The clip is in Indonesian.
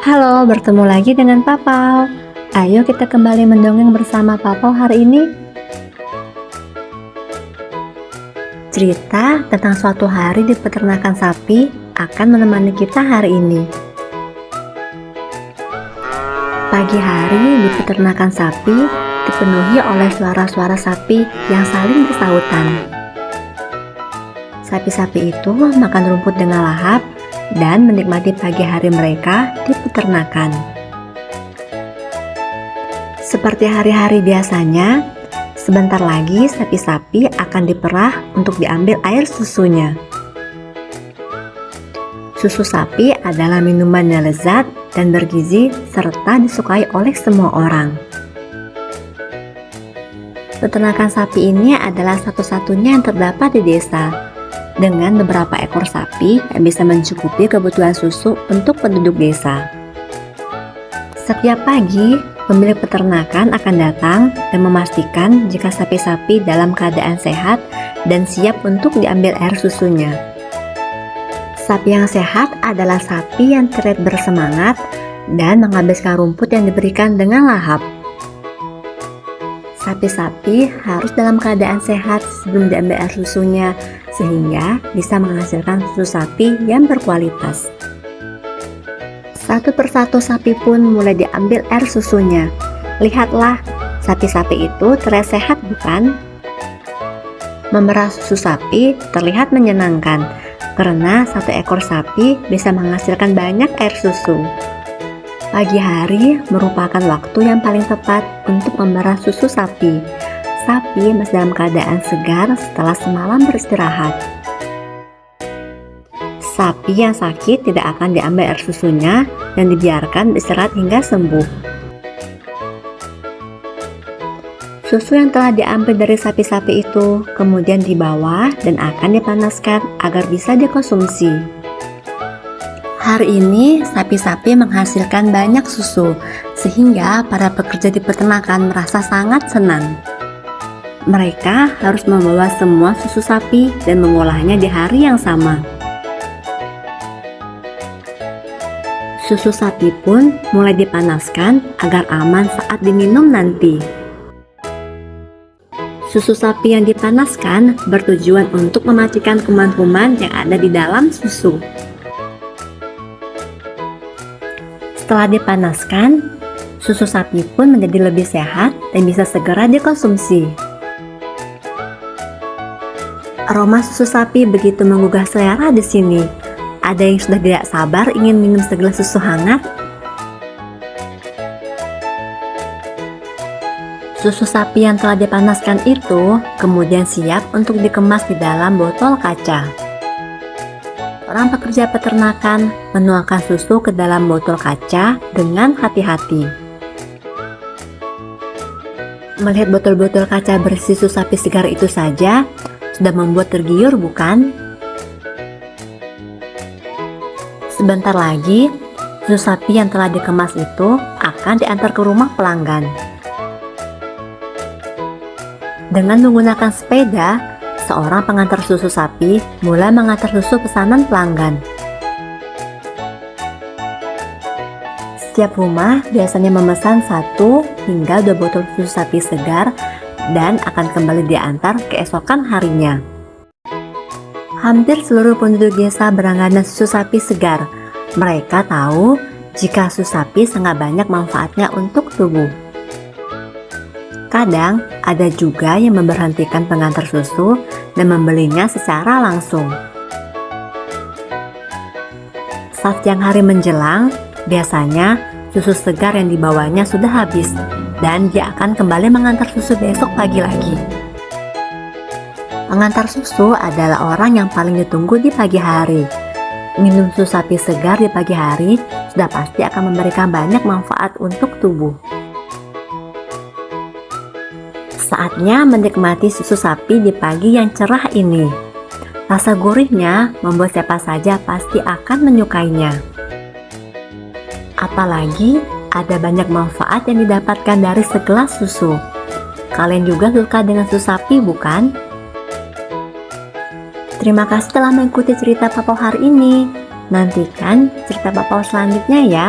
Halo, bertemu lagi dengan Papau. Ayo kita kembali mendongeng bersama Papau hari ini. Cerita tentang suatu hari di peternakan sapi akan menemani kita hari ini. Pagi hari di peternakan sapi dipenuhi oleh suara-suara sapi yang saling bersahutan. Sapi-sapi itu makan rumput dengan lahap dan menikmati pagi hari mereka di peternakan. Seperti hari-hari biasanya, sebentar lagi sapi-sapi akan diperah untuk diambil air susunya. Susu sapi adalah minuman yang lezat dan bergizi serta disukai oleh semua orang. Peternakan sapi ini adalah satu-satunya yang terdapat di desa, dengan beberapa ekor sapi yang bisa mencukupi kebutuhan susu untuk penduduk desa. Setiap pagi, pemilik peternakan akan datang dan memastikan jika sapi-sapi dalam keadaan sehat dan siap untuk diambil air susunya. Sapi yang sehat adalah sapi yang terlihat bersemangat dan menghabiskan rumput yang diberikan dengan lahap. Sapi-sapi harus dalam keadaan sehat sebelum diambil air susunya, sehingga bisa menghasilkan susu sapi yang berkualitas. Satu persatu sapi pun mulai diambil air susunya. Lihatlah, sapi-sapi itu terlihat sehat, bukan? Memerah susu sapi terlihat menyenangkan, karena satu ekor sapi bisa menghasilkan banyak air susu. Pagi hari merupakan waktu yang paling tepat untuk memerah susu sapi. Sapi masih dalam keadaan segar setelah semalam beristirahat. Sapi yang sakit tidak akan diambil air susunya dan dibiarkan beristirahat hingga sembuh. Susu yang telah diambil dari sapi-sapi itu kemudian dibawa dan akan dipanaskan agar bisa dikonsumsi. Hari ini sapi-sapi menghasilkan banyak susu, sehingga para pekerja di peternakan merasa sangat senang. Mereka harus membawa semua susu sapi dan mengolahnya di hari yang sama. Susu sapi pun mulai dipanaskan agar aman saat diminum nanti. Susu sapi yang dipanaskan bertujuan untuk mematikan kuman-kuman yang ada di dalam susu. Setelah dipanaskan, susu sapi pun menjadi lebih sehat dan bisa segera dikonsumsi. Aroma susu sapi begitu menggugah selera di sini. Ada yang sudah tidak sabar ingin minum segelas susu hangat. Susu sapi yang telah dipanaskan itu kemudian siap untuk dikemas di dalam botol kaca. Orang pekerja peternakan menuangkan susu ke dalam botol kaca dengan hati-hati. Melihat botol-botol kaca berisi susu sapi segar itu saja sudah membuat tergiur, bukan? Sebentar lagi, susu sapi yang telah dikemas itu akan diantar ke rumah pelanggan. Dengan menggunakan sepeda, seorang pengantar susu sapi mulai mengantar susu pesanan pelanggan. Setiap rumah biasanya memesan 1 hingga 2 botol susu sapi segar dan akan kembali diantar keesokan harinya. Hampir seluruh penduduk desa berlangganan susu sapi segar. Mereka tahu jika susu sapi sangat banyak manfaatnya untuk tubuh. Kadang ada juga yang memberhentikan pengantar susu dan membelinya secara langsung. Saat siang hari menjelang, biasanya susu segar yang dibawanya sudah habis dan dia akan kembali mengantar susu besok pagi lagi. Pengantar susu adalah orang yang paling ditunggu di pagi hari. Minum susu sapi segar di pagi hari sudah pasti akan memberikan banyak manfaat untuk tubuh. Saatnya menikmati susu sapi di pagi yang cerah ini. Rasa gurihnya membuat siapa saja pasti akan menyukainya. Apalagi ada banyak manfaat yang didapatkan dari segelas susu. Kalian juga suka dengan susu sapi, bukan? Terima kasih telah mengikuti cerita Papau hari ini. Nantikan cerita Papau selanjutnya ya.